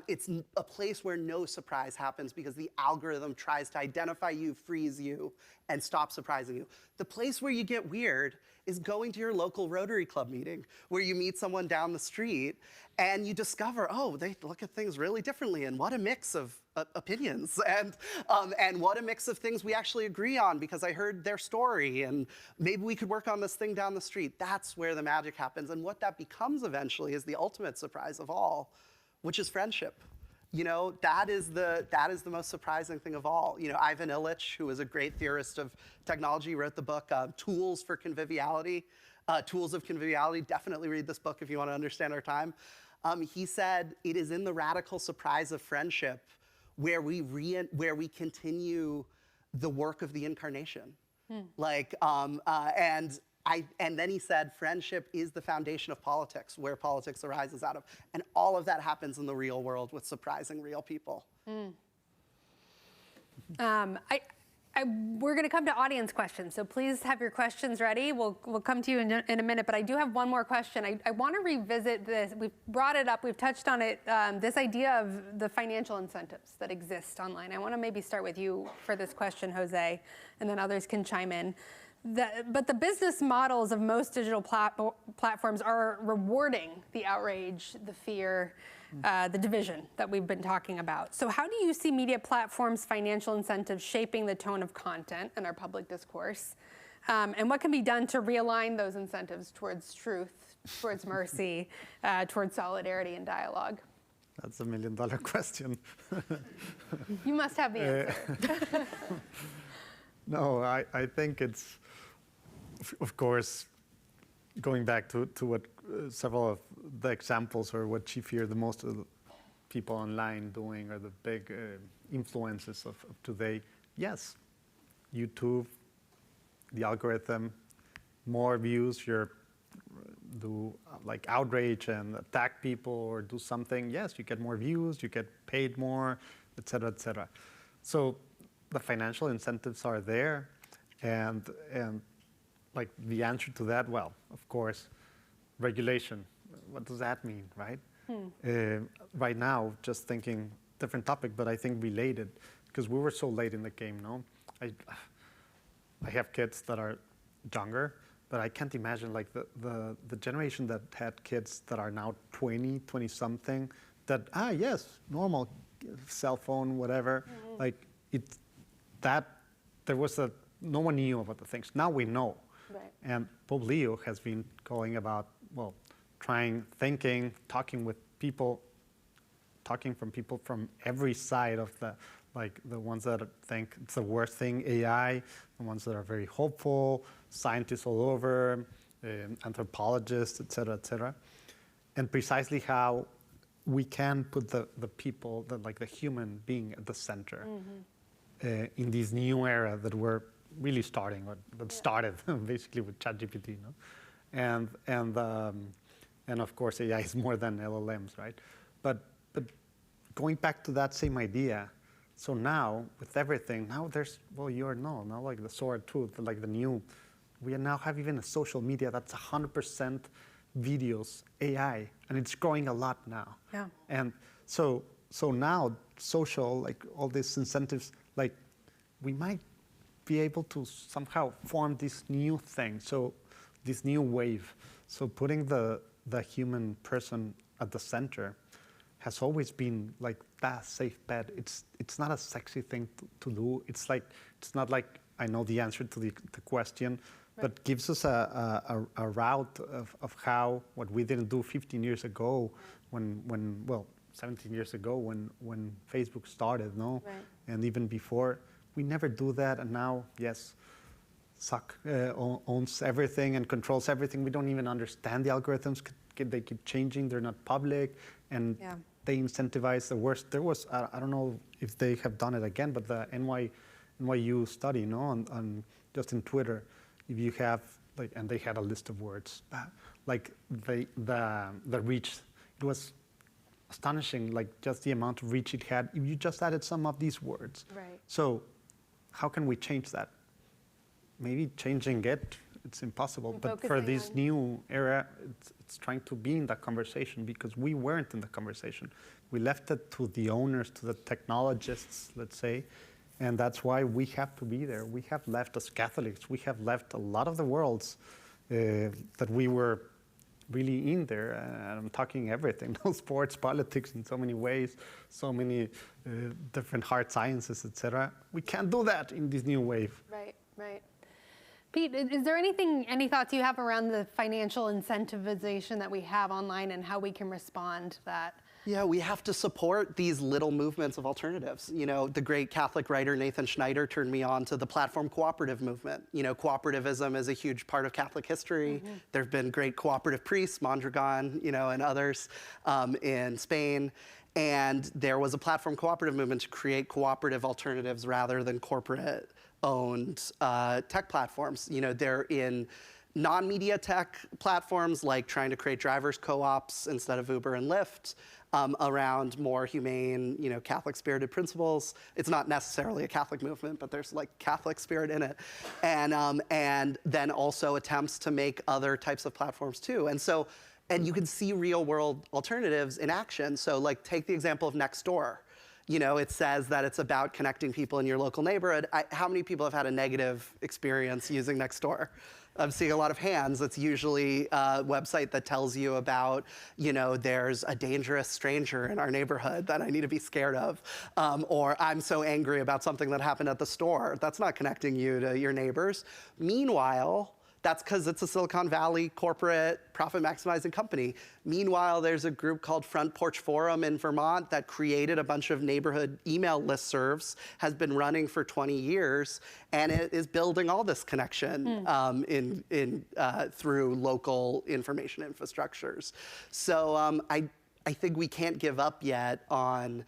It's a place where no surprise happens because the algorithm tries to identify you, freeze you, and stop surprising you. The place where you get weird is going to your local Rotary Club meeting, where you meet someone down the street and you discover, oh, they look at things really differently, and what a mix of opinions, and what a mix of things we actually agree on because I heard their story, and maybe we could work on this thing down the street. That's where the magic happens, and what that becomes eventually is the ultimate surprise of all, which is friendship. That is the most surprising thing of all. Ivan Illich, who is a great theorist of technology, wrote the book Tools for Conviviality. Tools of Conviviality. Definitely read this book if you want to understand our time. He said it is in the radical surprise of friendship where we continue the work of the incarnation. And then he said, friendship is the foundation of politics, where politics arises out of. And all of that happens in the real world with surprising real people.
We're going to come to audience questions, so please have your questions ready. We'll come to you in a minute, but I do have one more question. I want to revisit this. We've brought it up. We've touched on it, this idea of the financial incentives that exist online. I want to maybe start with you for this question, Jose, and then others can chime in. But the business models of most digital platforms are rewarding the outrage, the fear, the division that we've been talking about. So how do you see media platforms' financial incentives shaping the tone of content in our public discourse? And what can be done to realign those incentives towards truth, towards mercy, towards solidarity and dialogue?
That's $1 million question.
You must have the answer.
No, I think it's, of course, going back to what several of the examples or what you fear the most of the people online doing or the big influences of today. Yes, YouTube, the algorithm, more views, do like outrage and attack people or do something. Yes, you get more views, you get paid more, et cetera, et cetera. So the financial incentives are there, and like the answer to that, well, of course, regulation. What does that mean, right? Right now, just thinking different topic, but I think related, because we were so late in the game, no? I have kids that are younger, but I can't imagine like the generation that had kids that are now 20 something, that, yes, normal cell phone, whatever, like there was no one knew about the things. Now we know.
Right.
And Pope Leo has been going about, thinking, talking with people, talking from people from every side of the ones that think it's the worst thing, AI, the ones that are very hopeful, scientists all over, anthropologists, et cetera, and precisely how we can put the people, the human being at the center in this new era that we're really starting, that started basically with ChatGPT, no? And of course AI is more than LLMs, right? But going back to that same idea, so now with everything, now there's now like the sword truth, like the new, we now have even a social media that's 100% videos, AI, and it's growing a lot now.
Yeah.
And so now social, like all these incentives, like we might be able to somehow form this new thing, so this new wave. So putting the human person at the center has always been like that safe bet. It's not a sexy thing to do. It's not like I know the answer to the question, right, but gives us a route of how what we didn't do 15 years ago, when 17 years ago when Facebook started, no,
right,
and even before. We never do that, and now, yes, Zuck owns everything and controls everything. We don't even understand the algorithms. They keep changing. They're not public, and they incentivize the worst. There was, I don't know if they have done it again, but the NYU study, no, on just in Twitter, if you have and they had a list of words, like the reach, it was astonishing, like just the amount of reach it had if you just added some of these words.
Right.
So how can we change that? Maybe changing it, it's impossible.
And
But for
focusing
this
on-
new era, it's trying to be in that conversation because we weren't in the conversation. We left it to the owners, to the technologists, let's say, and that's why we have to be there. We have left as Catholics, we have left a lot of the worlds that we were really in there. I'm talking everything, sports, politics in so many ways, so many different hard sciences, etc. We can't do that in this new wave.
Right, right. Pete, is there any thoughts you have around the financial incentivization that we have online and how we can respond to that?
Yeah, we have to support these little movements of alternatives. You know, the great Catholic writer Nathan Schneider turned me on to the platform cooperative movement. You know, cooperativism is a huge part of Catholic history. There have been great cooperative priests, Mondragon, you know, and others in Spain. And there was a platform cooperative movement to create cooperative alternatives rather than corporate-owned tech platforms. You know, they're in non-media tech platforms like trying to create drivers co-ops instead of Uber and Lyft. Around more humane, you know, Catholic-spirited principles. It's not necessarily a Catholic movement, but there's like Catholic spirit in it. And then also attempts to make other types of platforms too. And so, and you can see real-world alternatives in action. So like take the example of Nextdoor. You know, it says that it's about connecting people in your local neighborhood. How many people have had a negative experience using Nextdoor? I'm seeing a lot of hands. It's usually a website that tells you about, you know, there's a dangerous stranger in our neighborhood that I need to be scared of. Or I'm so angry about something that happened at the store. That's not connecting you to your neighbors. Meanwhile, that's because it's a Silicon Valley corporate profit maximizing company. Meanwhile, there's a group called Front Porch Forum in Vermont that created a bunch of neighborhood email listservs, has been running for 20 years, and it is building all this connection through local information infrastructures. So I think we can't give up yet on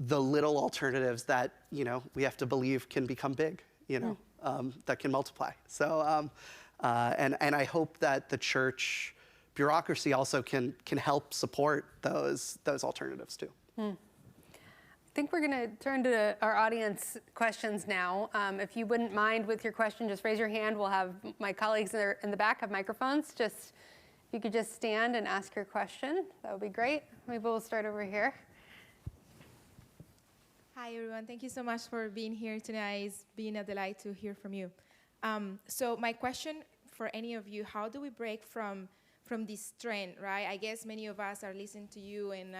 the little alternatives that, you know, we have to believe can become big, you know, that can multiply. So. And I hope that the church bureaucracy also can help support those alternatives too.
I think we're going to turn to our audience questions now. If you wouldn't mind with your question, just raise your hand. We'll have my colleagues in the back have microphones. Just if you could just stand and ask your question, that would be great. Maybe we'll start over here.
Hi, everyone. Thank you so much for being here tonight. It's been a delight to hear from you. So my question for any of you, how do we break from this trend, right? I guess many of us are listening to you and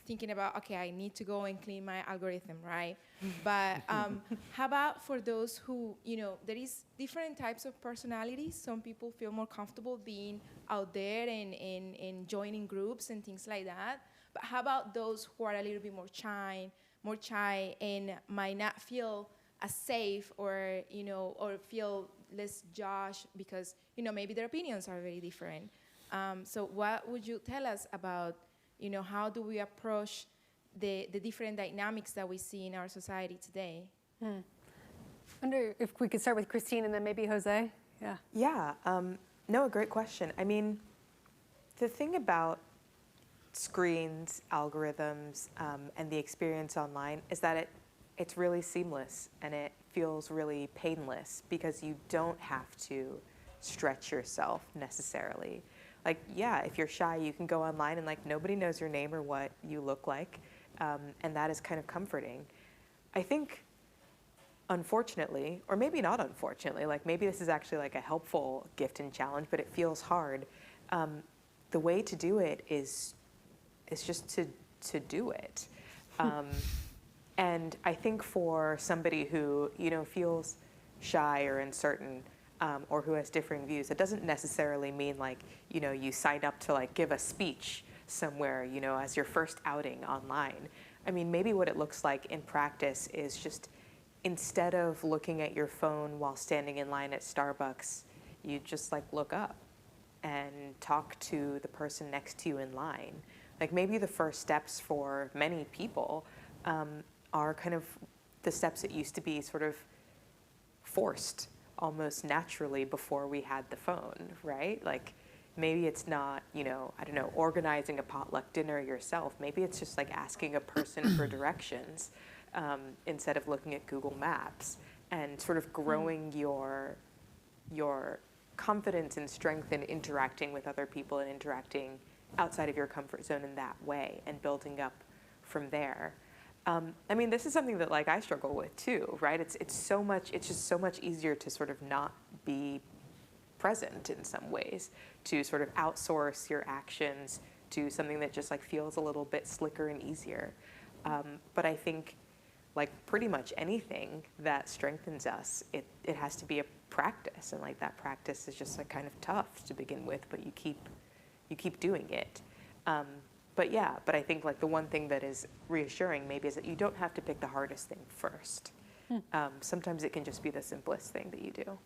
thinking about, okay, I need to go and clean my algorithm, right? But how about for those who, you know, there is different types of personalities. Some people feel more comfortable being out there and joining groups and things like that. But how about those who are a little bit more shy and might not feel as safe or, you know, or feel less judged because, you know, maybe their opinions are very different. So what would you tell us about, you know, how do we approach the different dynamics that we see in our society today?
I wonder if we could start with Christine and then maybe Jose. Yeah.
Yeah, no, a great question. I mean, the thing about screens, algorithms, and the experience online is that it's really seamless and it feels really painless because you don't have to stretch yourself necessarily. Like, yeah, if you're shy, you can go online and like nobody knows your name or what you look like, and that is kind of comforting. I think, unfortunately, or maybe not unfortunately, like maybe this is actually like a helpful gift and challenge, but it feels hard. The way to do it is just to do it. And I think for somebody who, you know, feels shy or uncertain, or who has differing views, it doesn't necessarily mean like, you know, you signed up to like give a speech somewhere, you know, as your first outing online. I mean, maybe what it looks like in practice is just instead of looking at your phone while standing in line at Starbucks, you just like look up and talk to the person next to you in line. Like maybe the first steps for many people are kind of the steps that used to be sort of forced almost naturally before we had the phone, right? Like maybe it's not, I don't know, organizing a potluck dinner yourself. Maybe it's just like asking a person for directions instead of looking at Google Maps, and sort of growing your confidence and strength in interacting with other people and interacting outside of your comfort zone in that way, and building up from there. I mean, this is something that like I struggle with too, right? It's just so much easier to sort of not be present in some ways, to sort of outsource your actions to something that just like feels a little bit slicker and easier. But I think like pretty much anything that strengthens us, it has to be a practice, and like that practice is just like kind of tough to begin with, but you keep doing it. But I think like the one thing that is reassuring maybe is that you don't have to pick the hardest thing first. Sometimes it can just be the simplest thing that you do.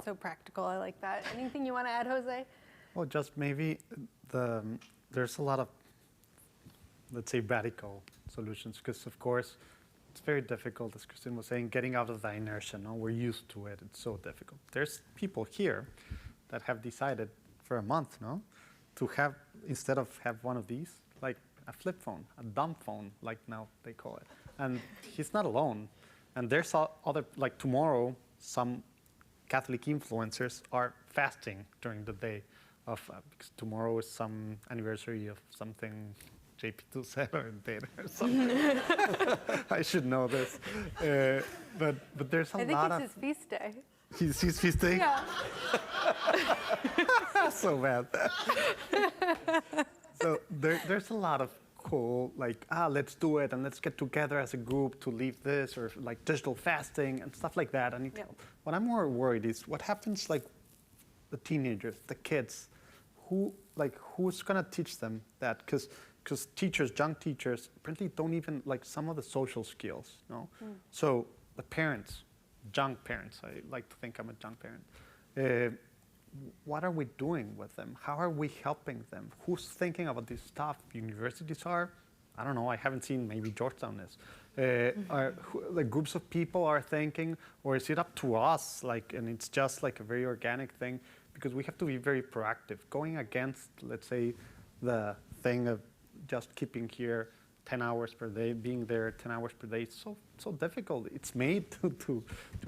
So practical, I like that. Anything you want to add, Jose?
Well, just maybe there's a lot of, let's say, radical solutions, because of course it's very difficult, as Christine was saying, getting out of the inertia. No, we're used to it. It's so difficult. There's people here that have decided for a month, no, to have, instead of have one of these, like a flip phone, a dumb phone, like now they call it. And he's not alone. And there's other, like tomorrow, some Catholic influencers are fasting during the day of, because tomorrow is some anniversary of something JP2 said or did or something. I should know this. But there's a lot of...
I think it's his feast day.
His feast day?
Yeah.
So bad. So there's a lot of cool, like, let's do it and let's get together as a group to leave this, or like digital fasting and stuff like that. And what I'm more worried is what happens, like the teenagers, the kids, who's gonna teach them that? Because teachers, young teachers, apparently don't even like some of the social skills, no? So the parents, young parents, I like to think I'm a young parent. What are we doing with them? How are we helping them? Who's thinking about this stuff? Universities are? I don't know, I haven't seen, maybe Georgetown is. Like groups of people are thinking, or is it up to us? Like, and it's just like a very organic thing, because we have to be very proactive. Going against, let's say, the thing of just keeping here 10 hours per day, being there 10 hours per day, it's so difficult. It's made to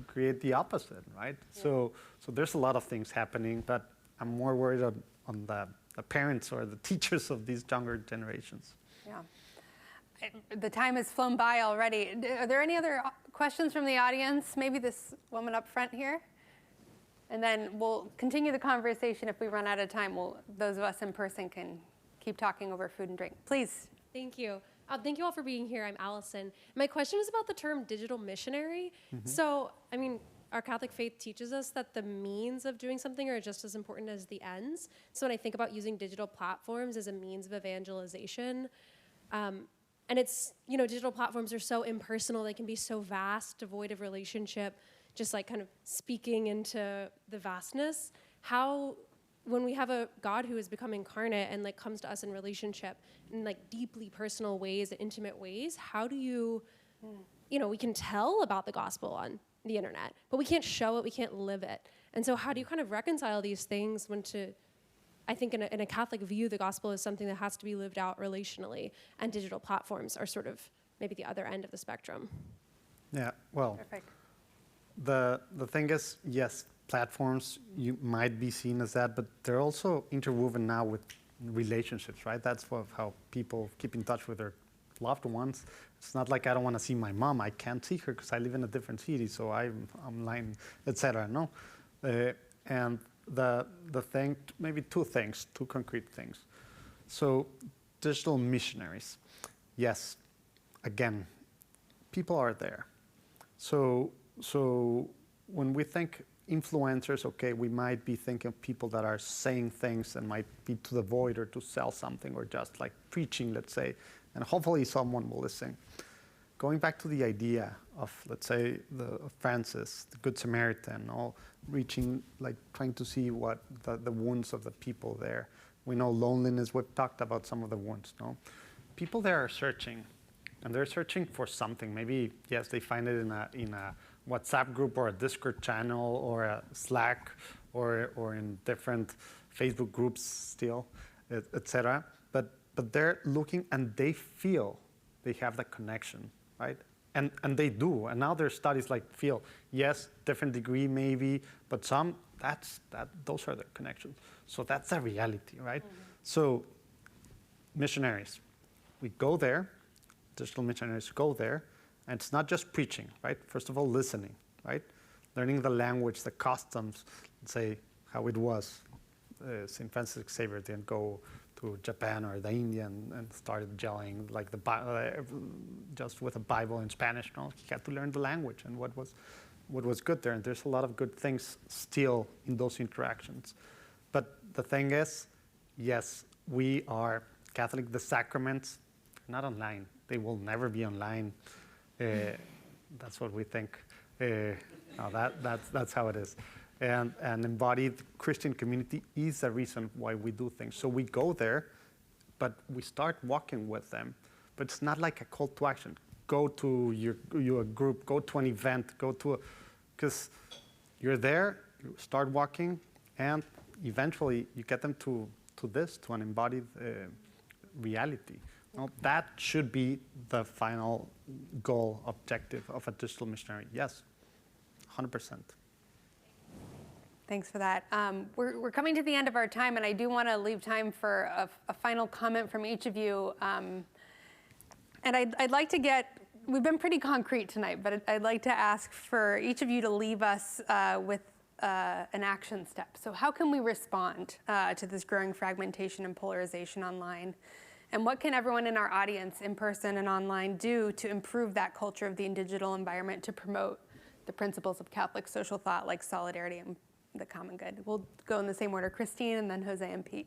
create the opposite, right? Yeah. So there's a lot of things happening, but I'm more worried on the parents or the teachers of these younger generations.
Yeah. The time has flown by already. Are there any other questions from the audience? Maybe this woman up front here? And then we'll continue the conversation. If we run out of time, those of us in person can keep talking over food and drink. Please.
Thank you. Thank you all for being here. I'm Allison. My question is about the term digital missionary. So, I mean, our Catholic faith teaches us that the means of doing something are just as important as the ends. So when I think about using digital platforms as a means of evangelization, and it's, digital platforms are so impersonal, they can be so vast, devoid of relationship, just like kind of speaking into the vastness. How, when we have a God who has become incarnate and like comes to us in relationship in like deeply personal ways, intimate ways, how do you, we can tell about the gospel on the internet, but we can't show it, we can't live it. And so how do you kind of reconcile these things when I think in a Catholic view, the gospel is something that has to be lived out relationally, and digital platforms are sort of maybe the other end of the spectrum.
Yeah, well,
Perfect.
The thing is, yes, platforms, you might be seen as that, but they're also interwoven now with relationships, right? That's how people keep in touch with their loved ones. It's not like I don't want to see my mom. I can't see her because I live in a different city, so I'm online, etc. No, and the thing, maybe two concrete things. So digital missionaries, yes. Again, people are there. So when we think influencers, okay, we might be thinking of people that are saying things and might be to the void or to sell something or just like preaching, let's say, and hopefully someone will listen. Going back to the idea of, let's say, Francis, the Good Samaritan, all reaching, like trying to see what the wounds of the people there. We know loneliness, we've talked about some of the wounds, no? People there are searching, and they're searching for something. Maybe, yes, they find it in a WhatsApp group or a Discord channel or a Slack or in different Facebook groups still, etc. But they're looking and they feel they have that connection, right? And they do. And now there's studies like feel, yes, different degree maybe, but some, those are the connections. So that's a reality, right? So missionaries, we go there, digital missionaries go there, and it's not just preaching, right? First of all, listening, right? Learning the language, the customs, say how it was. St. Francis Xavier didn't go to Japan or the India and started gelling like just with a Bible in Spanish. No, he had to learn the language and what was good there. And there's a lot of good things still in those interactions. But the thing is, yes, we are Catholic. The sacraments are not online. They will never be online. That's what we think. No, that's how it is. And embodied Christian community is the reason why we do things. So we go there, but we start walking with them. But it's not like a call to action. Go to your group, go to an event, because you're there, you start walking, and eventually you get them to an embodied reality. Well, that should be the final goal, objective of a digital missionary. Yes, 100%.
Thanks for that. We're coming to the end of our time, and I do want to leave time for a final comment from each of you. And I'd like to we've been pretty concrete tonight, but I'd like to ask for each of you to leave us with an action step. So how can we respond to this growing fragmentation and polarization online? And what can everyone in our audience, in person and online, do to improve that culture of the digital environment to promote the principles of Catholic social thought like solidarity and the common good? We'll go in the same order, Christine, and then Jose and Pete.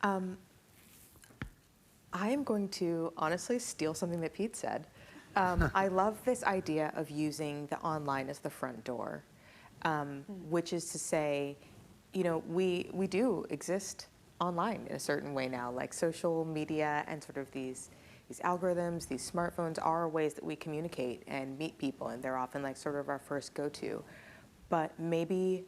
I am going to honestly steal something that Pete said. I love this idea of using the online as the front door, which is to say, we do exist online in a certain way now, like social media and sort of these algorithms, these smartphones are ways that we communicate and meet people, and they're often like sort of our first go-to. But maybe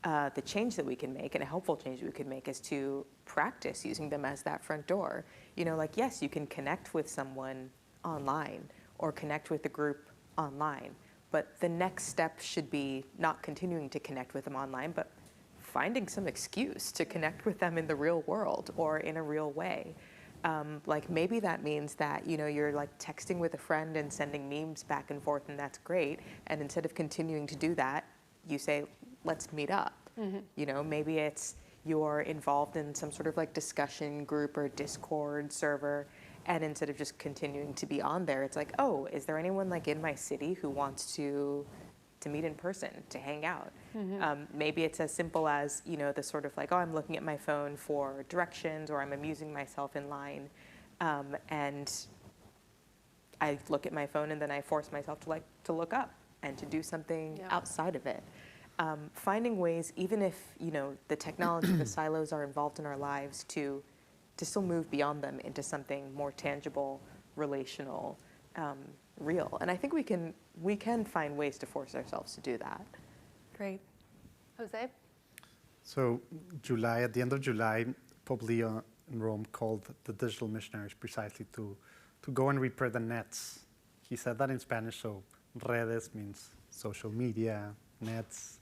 the change that we can make, and a helpful change that we could make, is to practice using them as that front door. Like, yes, you can connect with someone online or connect with a group online, but the next step should be not continuing to connect with them online, but finding some excuse to connect with them in the real world or in a real way. Like maybe that means that, you're like texting with a friend and sending memes back and forth, and that's great. And instead of continuing to do that, you say, let's meet up. Maybe it's you're involved in some sort of like discussion group or Discord server, and instead of just continuing to be on there, it's like, oh, is there anyone like in my city who wants to meet in person, to hang out? Maybe it's as simple as, the sort of like, oh, I'm looking at my phone for directions, or I'm amusing myself in line, and I look at my phone and then I force myself to look up and to do something outside of it. Finding ways, even if, the technology, the silos are involved in our lives, to still move beyond them into something more tangible, relational, real. And I think we can find ways to force ourselves to do that.
Great. Jose?
So at the end of July, Pope Leo in Rome called the digital missionaries precisely to go and repair the nets. He said that in Spanish, so redes means social media, nets.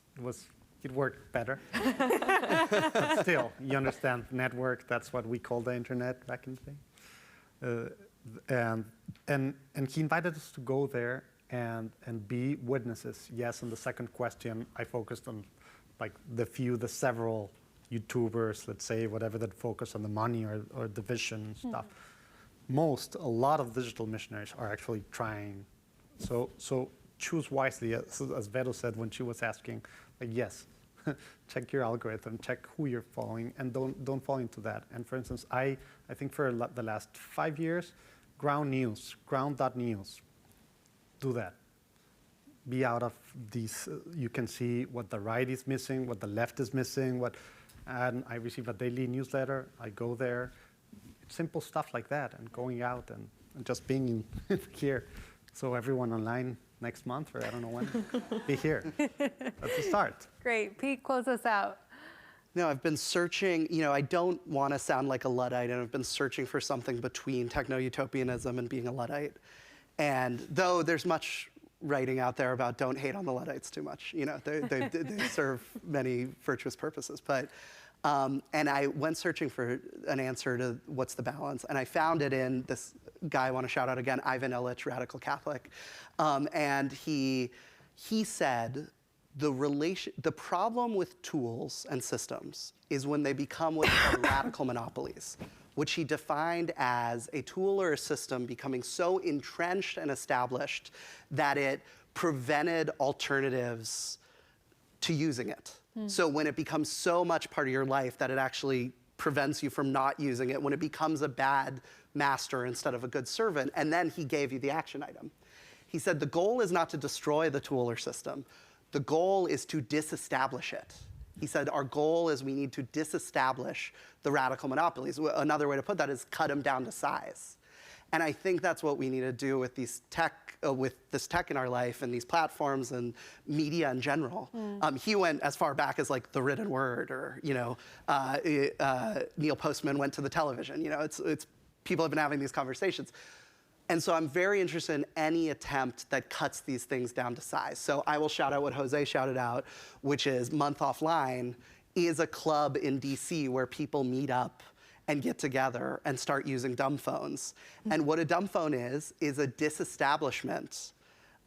It worked better. But still, you understand, network, that's what we call the internet back in the day. And he invited us to go there and be witnesses. Yes, and the second question, I focused on like the several YouTubers, let's say, whatever, that focus on the money or the vision stuff. A lot of digital missionaries are actually trying. So choose wisely, as Vero said when she was asking, like, yes, check your algorithm, check who you're following, and don't fall into that. And for instance, I think for the last 5 years, ground.news, do that. Be out of these, you can see what the right is missing, what the left is missing, and I receive a daily newsletter, I go there. It's simple stuff like that, and going out and just being here. So everyone online next month, or I don't know when, be here. That's a start.
Great. Pete, close us out.
No, I've been searching, I don't want to sound like a Luddite, and I've been searching for something between techno-utopianism and being a Luddite. And though there's much writing out there about don't hate on the Luddites too much, they serve many virtuous purposes. But, and I went searching for an answer to what's the balance, and I found it in this guy I want to shout out again, Ivan Illich, radical Catholic. And he said, the problem with tools and systems is when they become what are radical monopolies, which he defined as a tool or a system becoming so entrenched and established that it prevented alternatives to using it. So when it becomes so much part of your life that it actually prevents you from not using it, when it becomes a bad master instead of a good servant, and then he gave you the action item. He said the goal is not to destroy the tool or system. The goal is to disestablish it. He said our goal is we need to disestablish the radical monopolies. Another way to put that is cut them down to size. And I think that's what we need to do with these with this tech in our life and these platforms and media in general. He went as far back as like the written word, or Neil Postman went to the television. It's people have been having these conversations. And so I'm very interested in any attempt that cuts these things down to size. So I will shout out what Jose shouted out, which is Month Offline is a club in DC where people meet up and get together and start using dumb phones. And what a dumb phone is a disestablishment.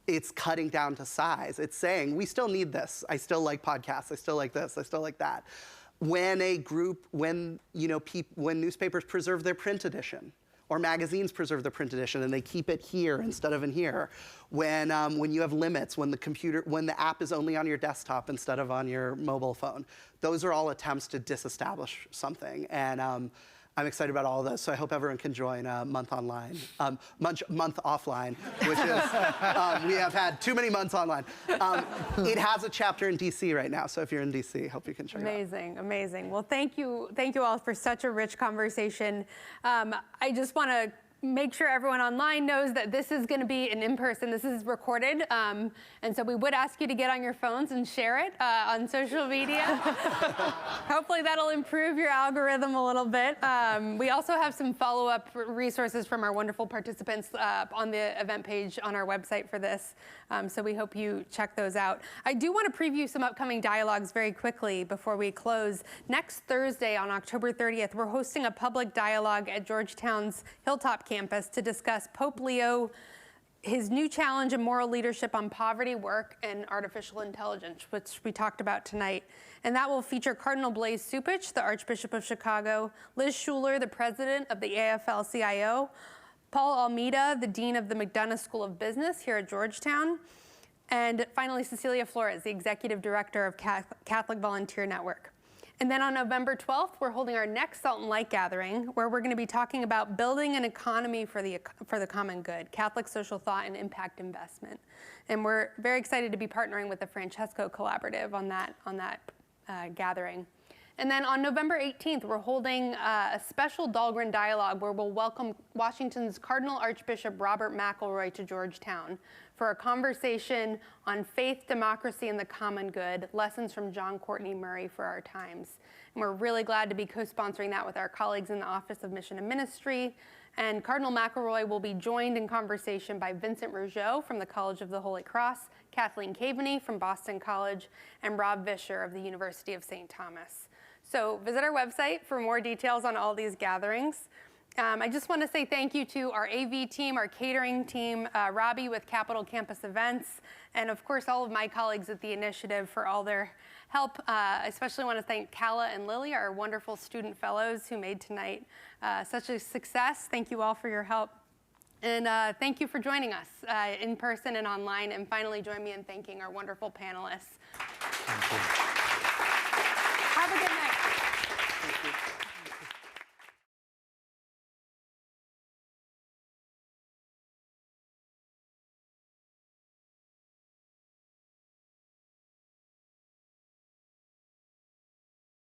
It's cutting down to size. It's saying, we still need this. I still like podcasts. I still like this. I still like that. When newspapers preserve their print edition, or magazines preserve the print edition and they keep it here instead of in here. When you have limits, when the app is only on your desktop instead of on your mobile phone. Those are all attempts to disestablish something. And I'm excited about all of this, so I hope everyone can join Month Offline, which is, we have had too many months online. It has a chapter in DC right now, so if you're in DC, hope you can check it out.
Amazing, amazing. Well, thank you all for such a rich conversation. I just want to make sure everyone online knows that this is going to be an in-person. This is recorded, and so we would ask you to get on your phones and share it on social media. Hopefully that'll improve your algorithm a little bit. We also have some follow-up resources from our wonderful participants on the event page on our website for this, so we hope you check those out. I do want to preview some upcoming dialogues very quickly before we close. Next Thursday on October 30th, we're hosting a public dialogue at Georgetown's Hilltop campus to discuss Pope Leo, his new challenge and moral leadership on poverty, work, and artificial intelligence, which we talked about tonight. And that will feature Cardinal Blaise Cupich, the Archbishop of Chicago, Liz Schuler, the president of the AFL-CIO, Paul Almeida, the dean of the McDonough School of Business here at Georgetown, and finally Cecilia Flores, the executive director of Catholic Volunteer Network. And then on November 12th, we're holding our next Salt and Light gathering, where we're going to be talking about building an economy for the common good, Catholic social thought and impact investment. And we're very excited to be partnering with the Francesco Collaborative on that gathering. And then on November 18th, we're holding a special Dahlgren Dialogue where we'll welcome Washington's Cardinal Archbishop Robert McElroy to Georgetown for a conversation on faith, democracy, and the common good, lessons from John Courtney Murray for our times. And we're really glad to be co-sponsoring that with our colleagues in the Office of Mission and Ministry. And Cardinal McElroy will be joined in conversation by Vincent Rougeau from the College of the Holy Cross, Kathleen Caveney from Boston College, and Rob Vischer of the University of St. Thomas. So visit our website for more details on all these gatherings. I just want to say thank you to our AV team, our catering team, Robbie with Capital Campus Events, and of course all of my colleagues at the initiative for all their help. I especially want to thank Kala and Lily, our wonderful student fellows who made tonight such a success. Thank you all for your help. And thank you for joining us in person and online. And finally, join me in thanking our wonderful panelists.
Thank you.